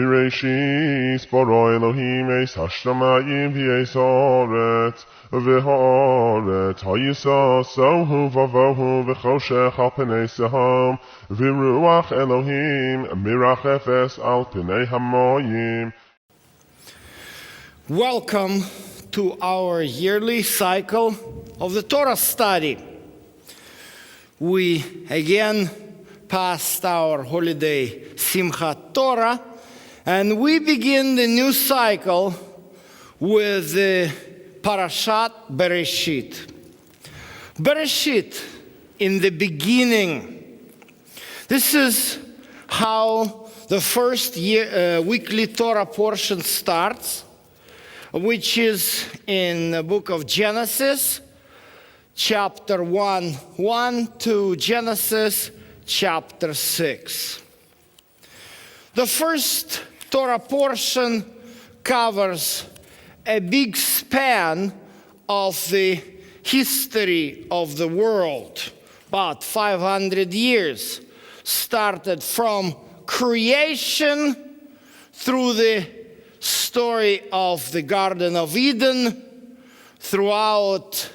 Bereshit bara Elohim es hashamayim v'es haaretz v'haaretz hayisa sohu vavohu v'choshech al pnei seham v'ruach Elohim mirachefes al pnei hamayim. Welcome to our yearly cycle of the Torah study. We again passed our holiday Simchat Torah, and we begin the new cycle with the Parashat Bereshit. Bereshit, in the beginning. This is how the first weekly Torah portion starts, which is in the book of Genesis, chapter 1 to Genesis chapter 6. The first Torah portion covers a big span of the history of the world, about 500 years, started from creation through the story of the Garden of Eden, throughout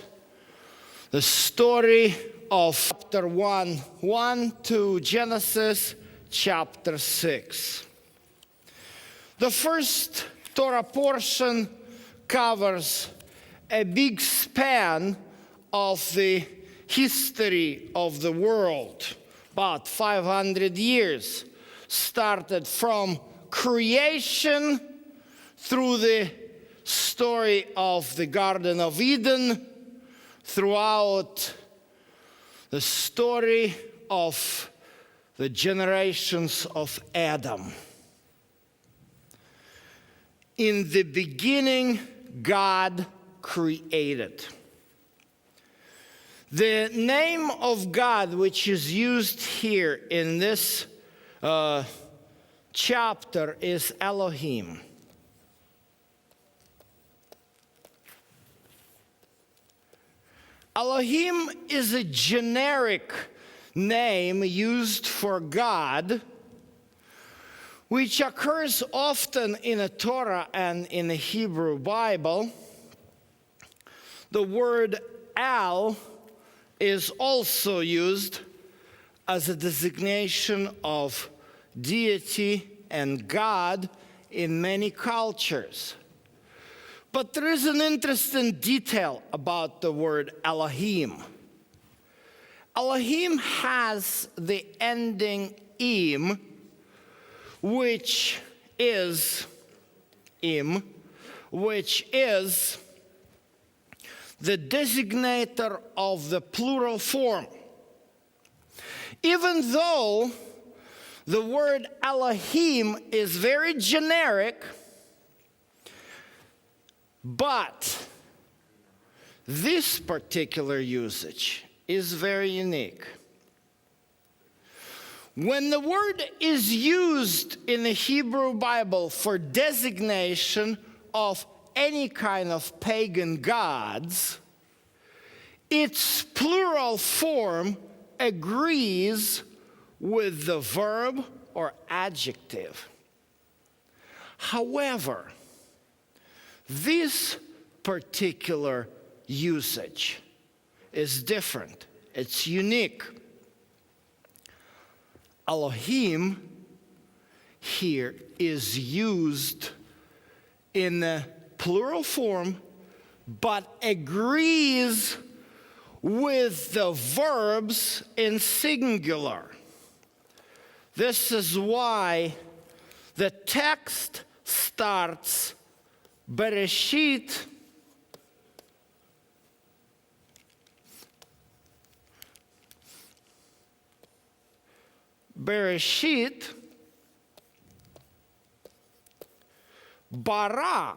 the story of chapter 1 to Genesis chapter 6. The first Torah portion covers a big span of the history of the world, about 500 years, started from creation through the story of the Garden of Eden, throughout the story of the generations of Adam. In the beginning, God created. The name of God, which is used here in this chapter, is Elohim. Elohim is a generic name used for God, which occurs often in the Torah and in the Hebrew Bible. The word El is also used as a designation of deity and God in many cultures. But there is an interesting detail about the word Elohim. Elohim has the ending im, which is the designator of the plural form. Even though the word Elohim is very generic, but this particular usage is very unique. When the word is used in the Hebrew Bible for designation of any kind of pagan gods, its plural form agrees with the verb or adjective. However, this particular usage is different. It's unique. Elohim here is used in the plural form, but agrees with the verbs in singular. This is why the text starts Bereshit bara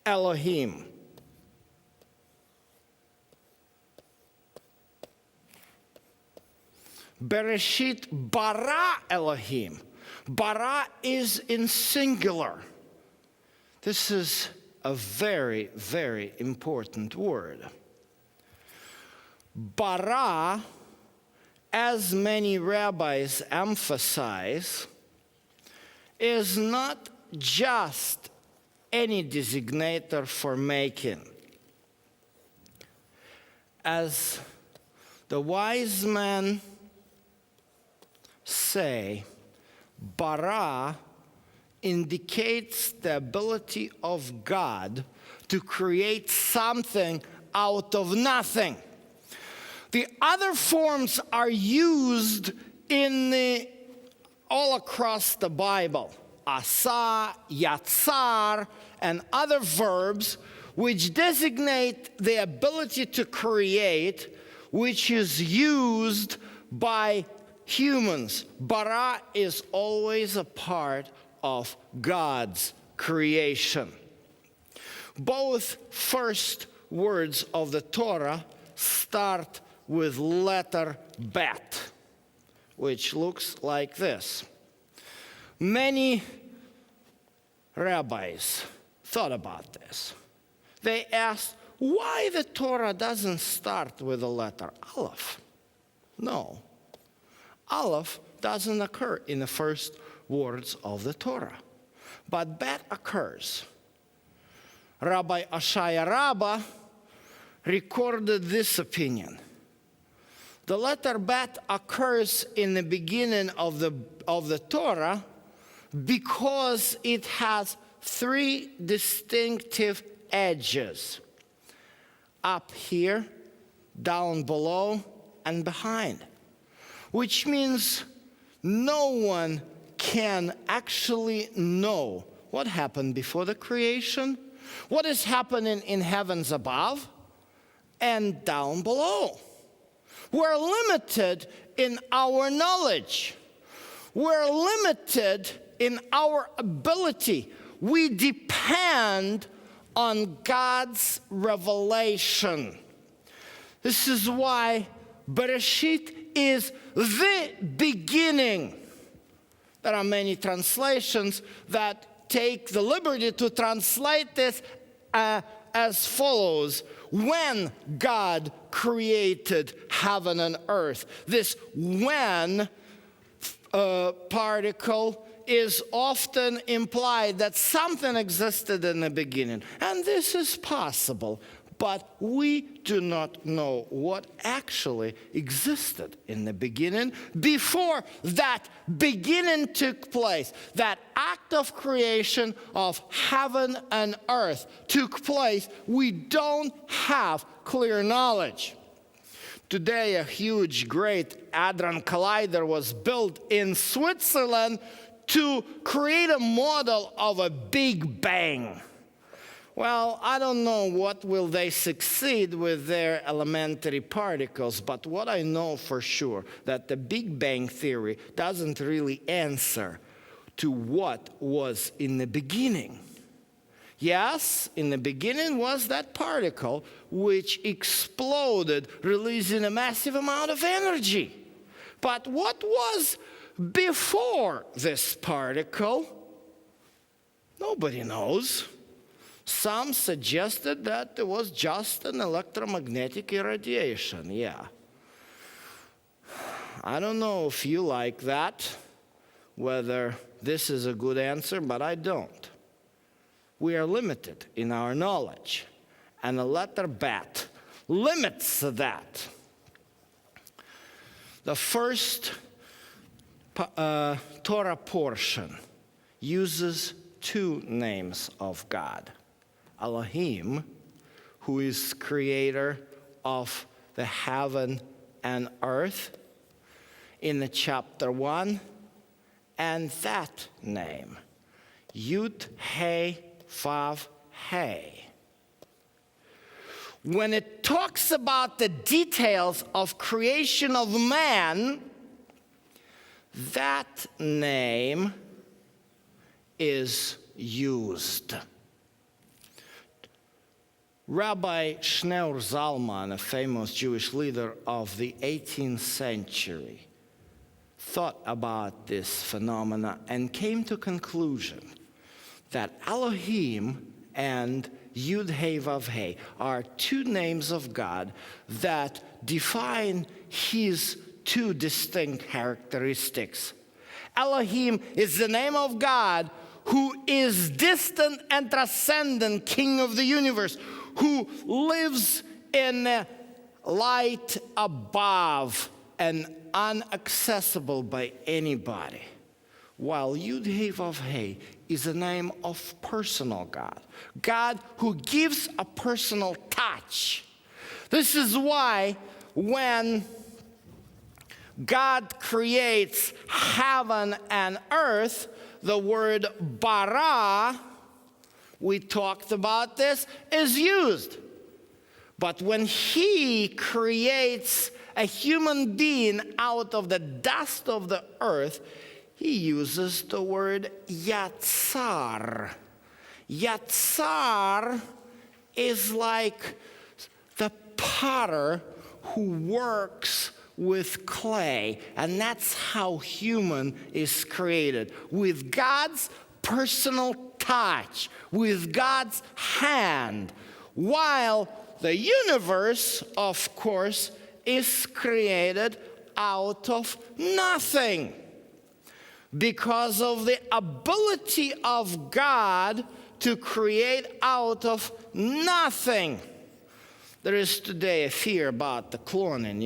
Elohim. Bereshit bara Elohim. Bara is in singular. This is a very, very important word. Bara, as many rabbis emphasize, is not just any designator for making. As the wise men say, bara indicates the ability of God to create something out of nothing. The other forms are used all across the Bible. Asa, yatzar, and other verbs which designate the ability to create, which is used by humans. Bara is always a part of God's creation. Both first words of the Torah start with letter bet, which looks like this. Many rabbis thought about this. They asked why the Torah doesn't start with the letter Aleph. No, Aleph doesn't occur in the first words of the Torah, but bet occurs. Rabbi Ashaya Rabbah recorded this opinion. The letter bet occurs in the beginning of the Torah because it has three distinctive edges: up here, down below, and behind, which means no one can actually know what happened before the creation, what is happening in heavens above, and down below. We're limited in our knowledge. We're limited in our ability. We depend on God's revelation. This is why Bereshit is the beginning. There are many translations that take the liberty to translate this as follows: when God created heaven and earth. This when particle is often implied that something existed in the beginning. And this is possible, but we do not know what actually existed in the beginning before that beginning took place. That act of creation of heaven and earth took place. We don't have clear knowledge. Today, a huge, great Hadron Collider was built in Switzerland to create a model of a Big Bang. Well, I don't know what will they succeed with their elementary particles, but what I know for sure, that the Big Bang theory doesn't really answer to what was in the beginning. Yes, in the beginning was that particle which exploded, releasing a massive amount of energy. But what was before this particle? Nobody knows. Some suggested that it was just an electromagnetic irradiation. Yeah. I don't know if you like that, whether this is a good answer, but I don't. We are limited in our knowledge, and the letter bet limits that. The first Torah portion uses two names of God. Elohim, who is creator of the heaven and earth, in the chapter 1, and that name, Yud He Vav He. When it talks about the details of creation of man, that name is used. Rabbi Schneur Zalman, a famous Jewish leader of the 18th century, thought about this phenomena and came to conclusion that Elohim and Yud He Vav He are two names of God that define his two distinct characteristics. Elohim is the name of God who is distant and transcendent, King of the universe, who lives in light above and inaccessible by anybody. While Yud-Heh-Vav-Heh is a name of personal God. God who gives a personal touch. This is why when God creates heaven and earth, the word bara, we talked about this, is used. But when he creates a human being out of the dust of the earth, he uses the word yatsar. Yatsar is like the potter who works with clay, and that's how human is created, with God's personal touch, with God's hand, while the universe, of course, is created out of nothing because of the ability of God to create out of nothing. There is today a fear about the cloning,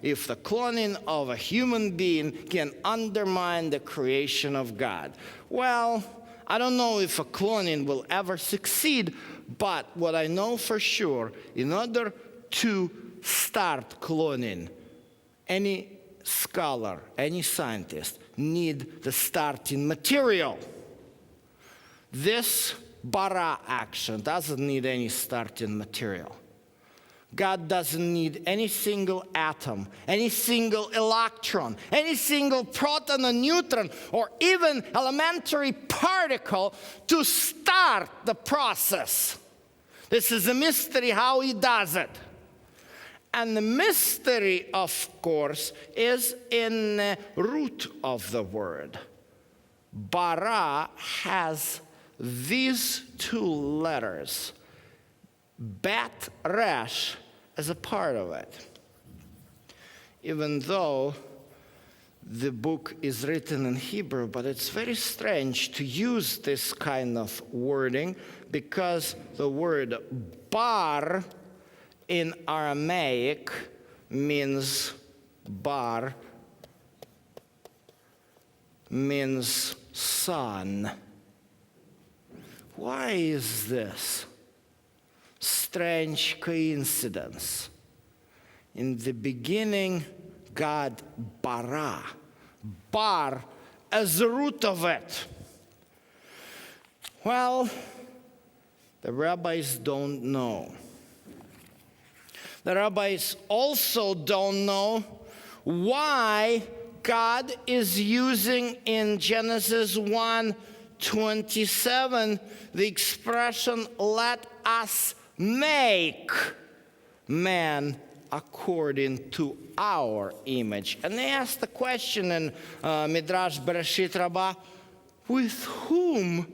if the cloning of a human being can undermine the creation of God. Well, I don't know if a cloning will ever succeed, but what I know for sure, in order to start cloning, any scholar, any scientist need the starting material. This bara action doesn't need any starting material. God doesn't need any single atom, any single electron, any single proton or neutron, or even elementary particle to start the process. This is a mystery how he does it. And the mystery, of course, is in the root of the word. Bara has these two letters, bet resh, as a part of it. Even though the book is written in Hebrew, but it's very strange to use this kind of wording because the word bar in Aramaic means bar, means son. Why is this? Strange coincidence. In the beginning, God bara, bar as the root of it. Well, the rabbis don't know. The rabbis also don't know why God is using in Genesis 1:27 the expression, let us make man according to our image. And they ask the question in Midrash Bereshit Rabbah, with whom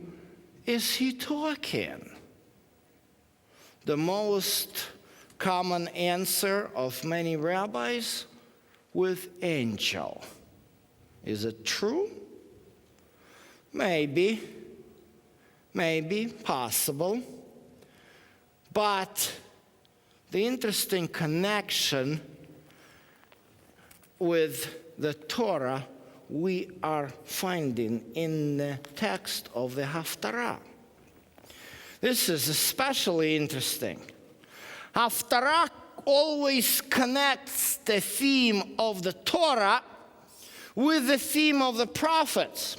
is he talking? The most common answer of many rabbis, with angel. Is it true? Maybe, possible. But the interesting connection with the Torah we are finding in the text of the Haftarah. This is especially interesting. Haftarah always connects the theme of the Torah with the theme of the prophets.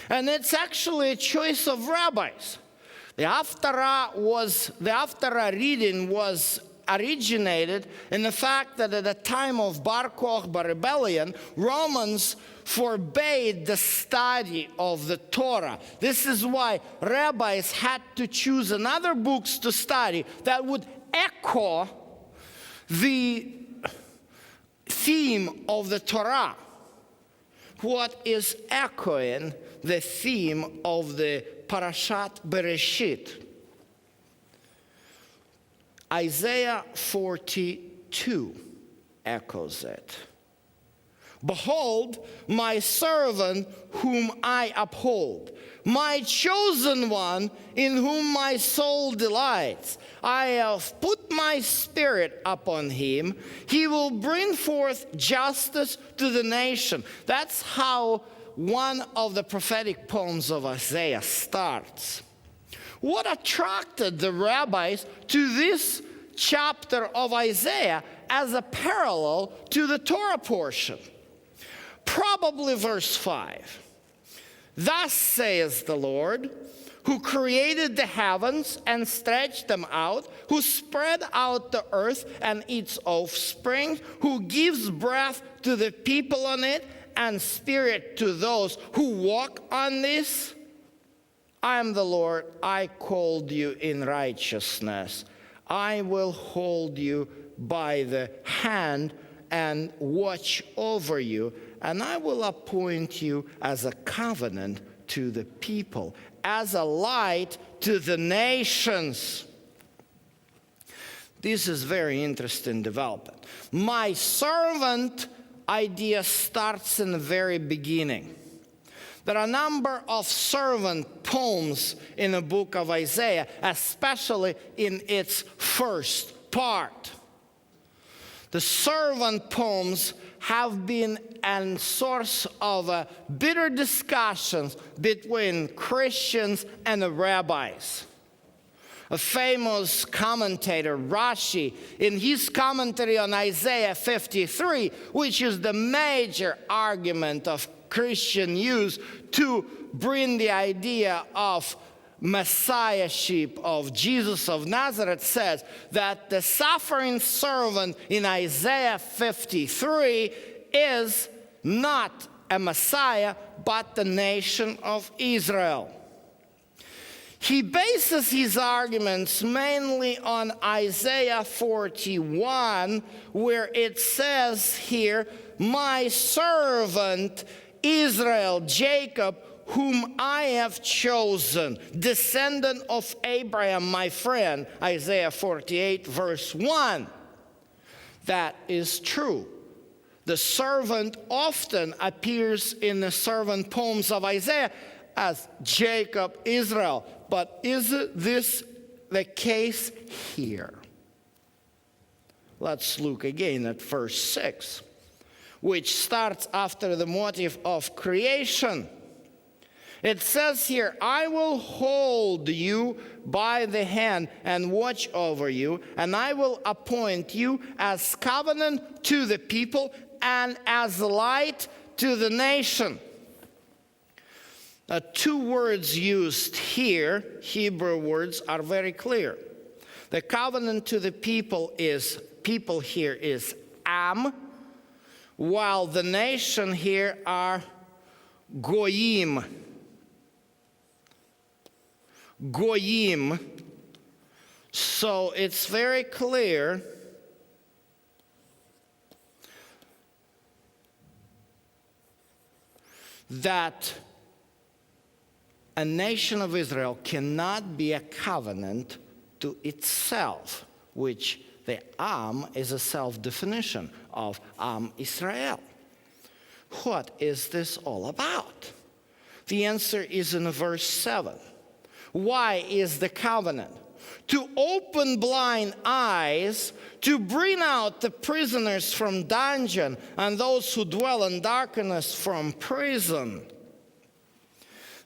And it's actually a choice of rabbis. The Haftarah reading was originated in the fact that at the time of Bar Kokhba rebellion, Romans forbade the study of the Torah. This is why rabbis had to choose another books to study that would echo the theme of the Torah. What is echoing the theme of the Parashat Bereshit? Isaiah 42 echoes it. Behold, my servant whom I uphold, my chosen one in whom my soul delights. I have put my spirit upon him. He will bring forth justice to the nation. That's how one of the prophetic poems of Isaiah starts. What attracted the rabbis to this chapter of Isaiah as a parallel to the Torah portion? Probably verse 5. Thus says the Lord, who created the heavens and stretched them out, who spread out the earth and its offspring, who gives breath to the people on it and spirit to those who walk on this. I am the Lord, I called you in righteousness. I will hold you by the hand and watch over you, and I will appoint you as a covenant to the people, as a light to the nations. This is very interesting development. My servant idea starts in the very beginning. There are a number of servant poems in the book of Isaiah, especially in its first part. The servant poems have been a source of bitter discussions between Christians and the rabbis. A famous commentator, Rashi, in his commentary on Isaiah 53, which is the major argument of Christian use to bring the idea of messiahship of Jesus of Nazareth, says that the suffering servant in Isaiah 53 is not a Messiah, but the nation of Israel. He bases his arguments mainly on Isaiah 41, where it says here, my servant Israel, Jacob, whom I have chosen, descendant of Abraham, my friend, Isaiah 48, verse 1. That is true. The servant often appears in the servant poems of Isaiah as Jacob, Israel. But is this the case here? Let's look again at verse 6, which starts after the motive of creation. It says here, I will hold you by the hand and watch over you, and I will appoint you as covenant to the people and as light to the nation. Two words used here, Hebrew words, are very clear. The covenant to the people here is Am, while the nation here are Goyim. Goyim. So it's very clear that a nation of Israel cannot be a covenant to itself, which the Am is a self-definition of Am Israel. What is this all about? The answer is in verse 7. Why is the covenant? To open blind eyes, to bring out the prisoners from dungeon and those who dwell in darkness from prison.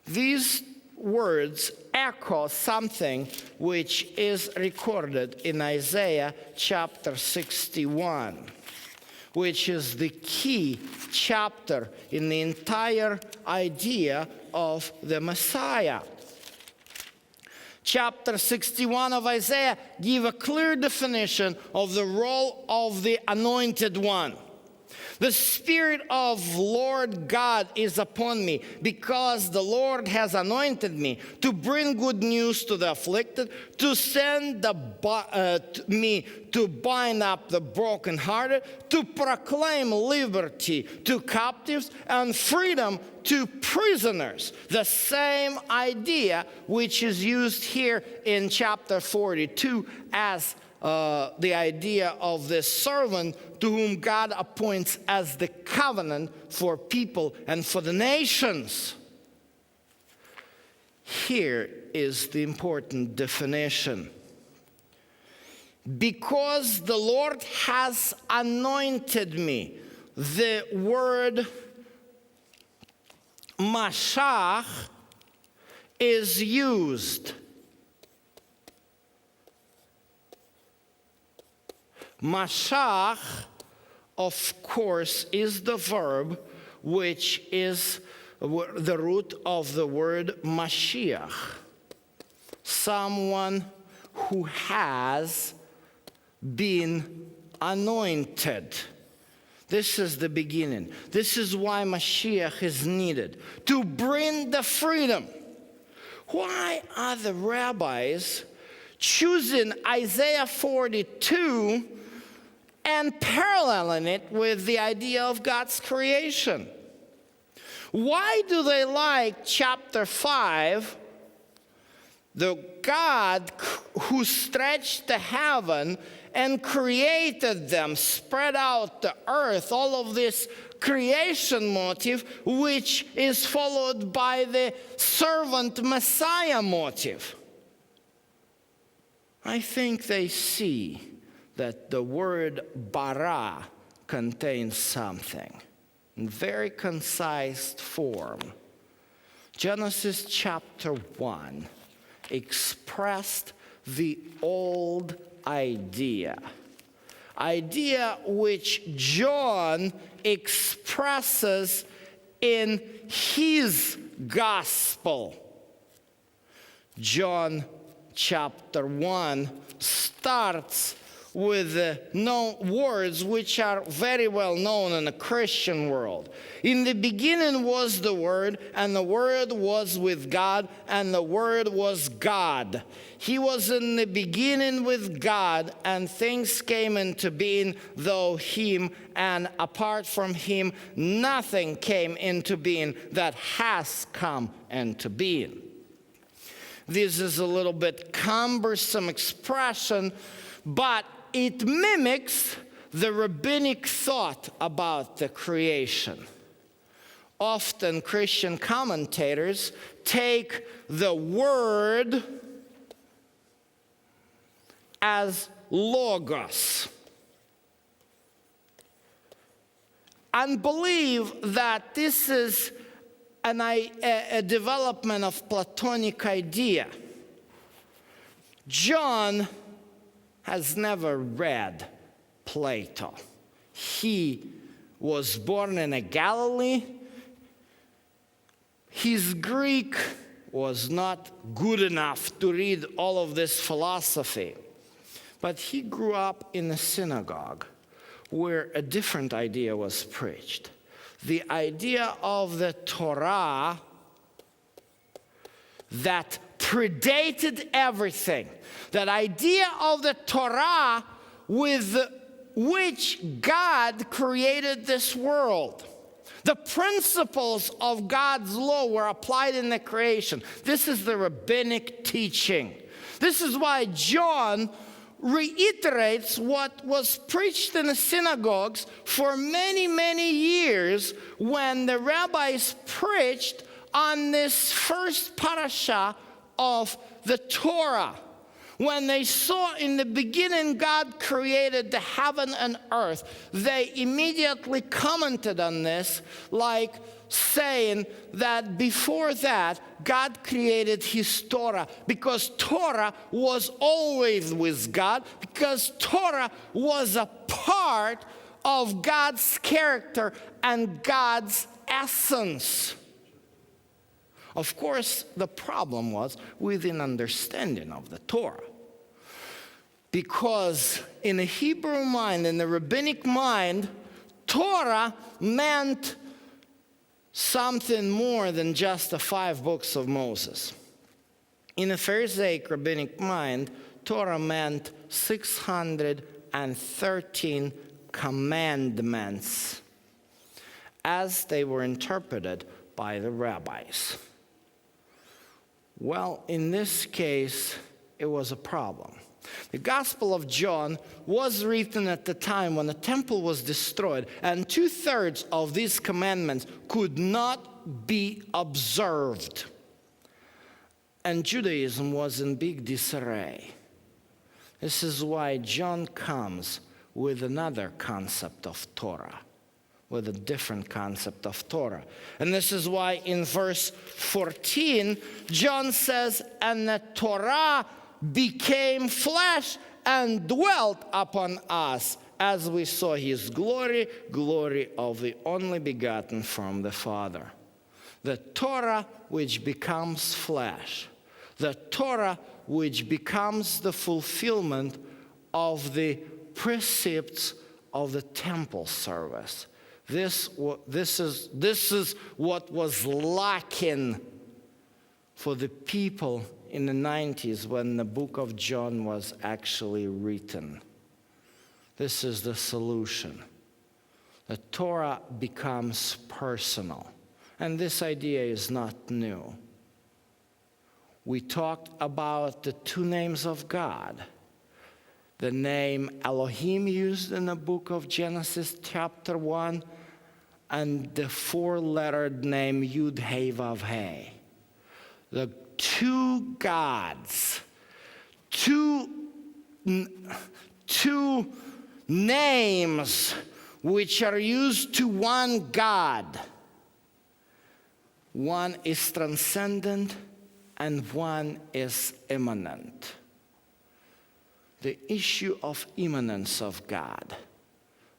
These words echo something which is recorded in Isaiah chapter 61, which is the key chapter in the entire idea of the Messiah. Chapter 61 of Isaiah gives a clear definition of the role of the anointed one. The Spirit of Lord God is upon me, because the Lord has anointed me to bring good news to the afflicted, to send me to bind up the brokenhearted, to proclaim liberty to captives and freedom to prisoners. The same idea which is used here in chapter 42 as the idea of the servant to whom God appoints as the covenant for people and for the nations. Here is the important definition. Because the Lord has anointed me, the word Mashiach is used. Mashiach, of course, is the verb which is the root of the word Mashiach. Someone who has been anointed. This is the beginning. This is why Mashiach is needed, to bring the freedom. Why are the rabbis choosing Isaiah 42 and paralleling it with the idea of God's creation? Why do they like chapter 5, the God who stretched the heaven and created them, spread out the earth, all of this creation motive, which is followed by the servant Messiah motive? I think they see that the word bara contains something in very concise form. Genesis chapter 1 expressed the old idea which John expresses in his gospel. John chapter 1 starts with words which are very well known in the Christian world. In the beginning was the Word, and the Word was with God, and the Word was God. He was in the beginning with God, and things came into being through Him, and apart from Him, nothing came into being that has come into being. This is a little bit cumbersome expression, but it mimics the rabbinic thought about the creation. Often Christian commentators take the word as logos and believe that this is a development of Platonic idea. John has never read Plato. He was born in Galilee. His Greek was not good enough to read all of this philosophy. But he grew up in a synagogue where a different idea was preached. The idea of the Torah that predated everything. That idea of the Torah with which God created this world. The principles of God's law were applied in the creation. This is the rabbinic teaching. This is why John reiterates what was preached in the synagogues for many, many years when the rabbis preached on this first parasha of the Torah. When they saw in the beginning God created the heaven and earth, they immediately commented on this, like saying that before that, God created His Torah, because Torah was always with God, because Torah was a part of God's character and God's essence. Of course, the problem was with an understanding of the Torah. Because in the Hebrew mind, in the rabbinic mind, Torah meant something more than just the 5 books of Moses. In the Pharisaic rabbinic mind, Torah meant 613 commandments as they were interpreted by the rabbis. Well, in this case, it was a problem. The Gospel of John was written at the time when the temple was destroyed, and 2/3 of these commandments could not be observed. And Judaism was in big disarray. This is why John comes with another concept of Torah, with a different concept of Torah. And this is why in verse 14, John says, "And the Torah became flesh and dwelt upon us, as we saw his glory, glory of the only begotten from the Father." The Torah which becomes flesh, the Torah which becomes the fulfillment of the precepts of the temple service. This is what was lacking for the people in the 90s when the book of John was actually written. This is the solution. The Torah becomes personal. And this idea is not new. We talked about the two names of God. The name Elohim used in the book of Genesis chapter 1, and the four-lettered name Yud Hey Vav Hey. The two gods, two names which are used to one God. One is transcendent and one is immanent. The issue of immanence of God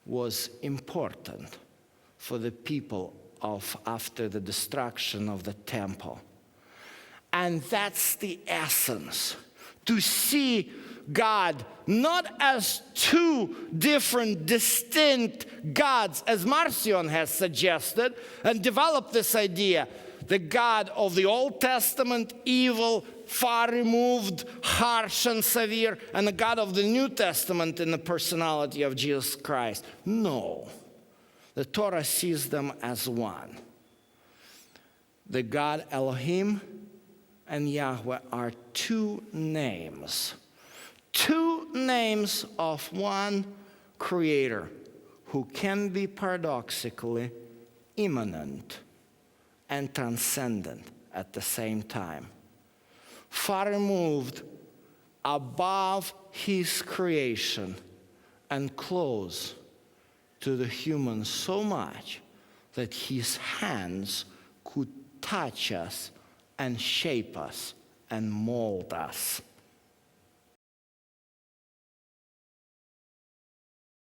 was important for the people of after the destruction of the temple. And that's the essence, to see God not as two different distinct gods, as Marcion has suggested, and developed this idea. The God of the Old Testament, evil, far removed, harsh and severe, and the God of the New Testament in the personality of Jesus Christ. No. The Torah sees them as one. The God Elohim and Yahweh are two names of one Creator who can be paradoxically immanent and transcendent at the same time. Far removed above his creation and close to the human so much that his hands could touch us and shape us and mold us.